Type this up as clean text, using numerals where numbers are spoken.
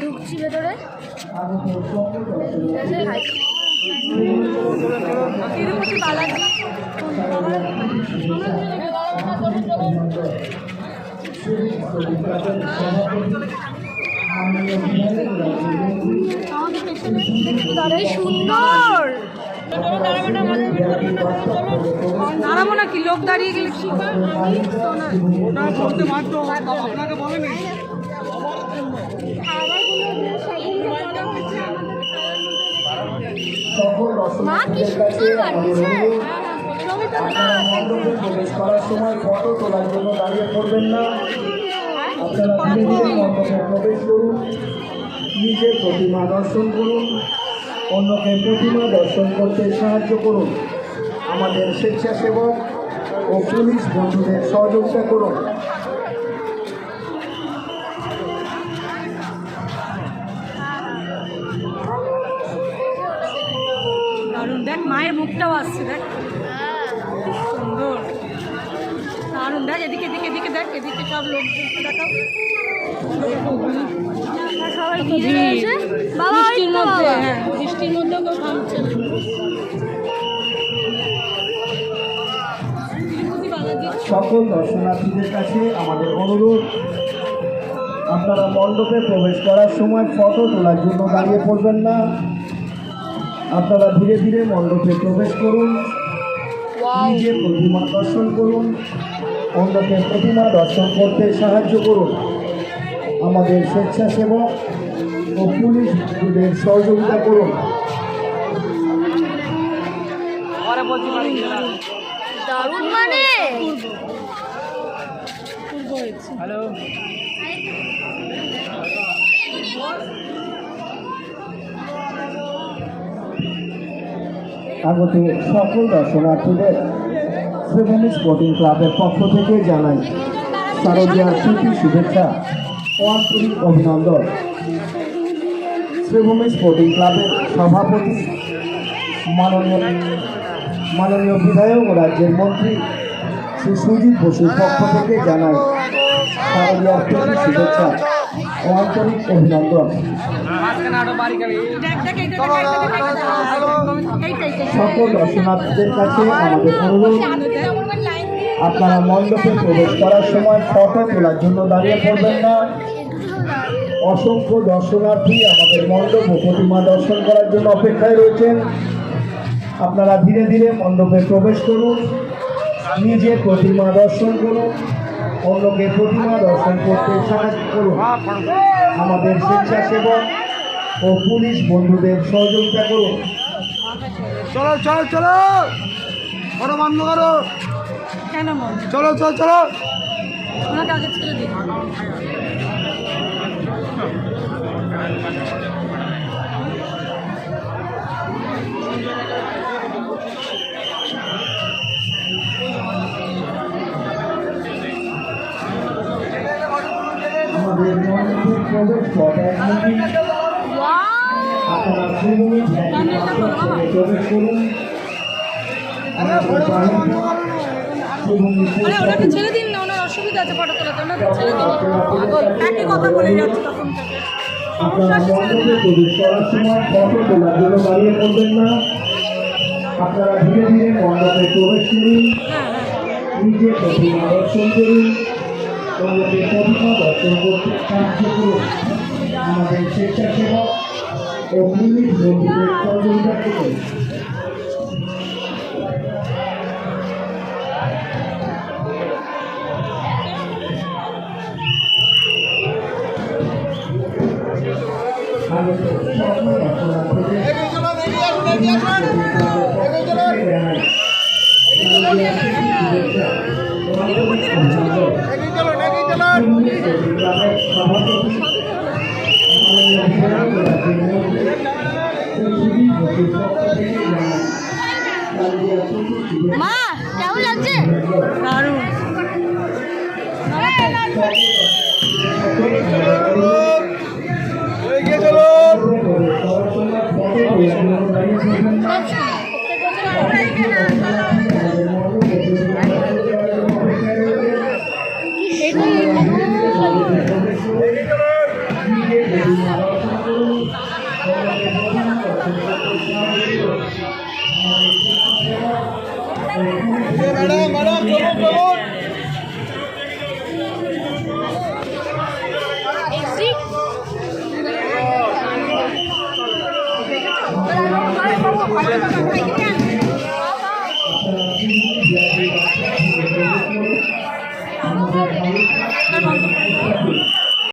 ঢুকছি ভেতরে। তিরুপতি বালাজি সুন্দর। দাঁড়াবো না কি, লোক দাঁড়িয়ে গেলে আপনাকে বলেনি মা কি সুন্দর লাগছে। প্রবেশ করার সময় ফটো তোলার জন্য দাঁড়িয়ে পড়বেন না। আপনারা মণ্ডপে প্রবেশ করুন, নিজের প্রতিমা দর্শন করুন, অন্যকে প্রতিমা দর্শন করতে সাহায্য করুন। আমাদের স্বেচ্ছাসেবক ও পুলিশ বন্ধুদের সহযোগিতা করুন। দারুণ, দেখ মায়ের মুখটাও আসছে, দেখ সুন্দর দারুণ। দেখ এদিকে এদিকে এদিকে দেখ, এদিকে সব লোকজনকে দেখাও। সবাই বৃষ্টির মধ্যে, হ্যাঁ বৃষ্টির মধ্যেও কেউ থামছে না। সকল দর্শনার্থীদের কাছে আমাদের অনুরোধ, আপনারা মণ্ডপে প্রবেশ করার সময় ফটো তোলার জন্য দাঁড়িয়ে পড়বেন না। আপনারা ধীরে ধীরে মণ্ডপে প্রবেশ করুন, নিজে প্রতিমা দর্শন করুন, অন্যকে প্রতিমা দর্শন করতে সাহায্য করুন। আমাদের স্বেচ্ছাসেবক ও পুলিশ বন্ধুদের সহযোগিতা করুন। দারুণ মানে হ্যালো, আগত সকল দর্শনার্থীদের শ্রীভূমি স্পোর্টিং ক্লাবের পক্ষ থেকে জানাই শারদীয়ার প্রীতি শুভেচ্ছা ও আন্তরিক অভিনন্দন। শ্রীভূমি স্পোর্টিং ক্লাবের সভাপতি মাননীয় বিধায়ক ও রাজ্যের মন্ত্রী শ্রী সুজিত বসুর পক্ষ থেকে জানাই শারদীয়ার প্রীতি শুভেচ্ছা ও আন্তরিক অভিনন্দন। সকল দর্শনার্থীদের কাছে আমাদের অনুরোধ, আপনারা মণ্ডপে প্রবেশ করার সময় ফটো তোলার জন্য দাঁড়িয়ে পড়বেন না। অসংখ্য দর্শনার্থী আমাদের মণ্ডপ ও প্রতিমা দর্শন করার জন্য অপেক্ষায় রয়েছেন। আপনারা ধীরে ধীরে মণ্ডপে প্রবেশ করুন, নিজে প্রতিমা দর্শন করুন, অন্যকে প্রতিমা দর্শন করতে সাহায্য করুন। আমাদের স্বেচ্ছাসেবক ও পুলিশ বন্ধুদের সহযোগিতা করুন। চলো চলো চলো, ফটো বন্ধ করো। কেন চলো চলো চলো, ওনাকে আগে ছেড়ে দিন। আমাদের মণ্ডপের প্রবেশ পথ একমুখী। আপনারা শ্রীভূমি প্রবেশ করুন। ওনাকে ছেড়ে দিন না, ওনার অসুবিধা আছে ফটো তোলাতে, ওনাকে ছেড়ে দিন। একই কথা বলে যাচ্ছে তখন থেকে। আপনারা মণ্ডপে প্রবেশ করার সময় ফটো তোলার জন্য দাঁড়িয়ে পড়বেন না। আপনারা ধীরে ধীরে মণ্ডপে প্রবেশ করুন, নিজে প্রতিমা দর্শন করুন, অন্যকে প্রতিমা দর্শন করতে সাহায্য করুন। আমাদের স্বেচ্ছাসেবক ও পুলিশ বন্ধুদের সহযোগিতা করুন। মা কেমন লাগছে? দারুণ। চলো ম্যাডাম ম্যাডাম চলুন চলুন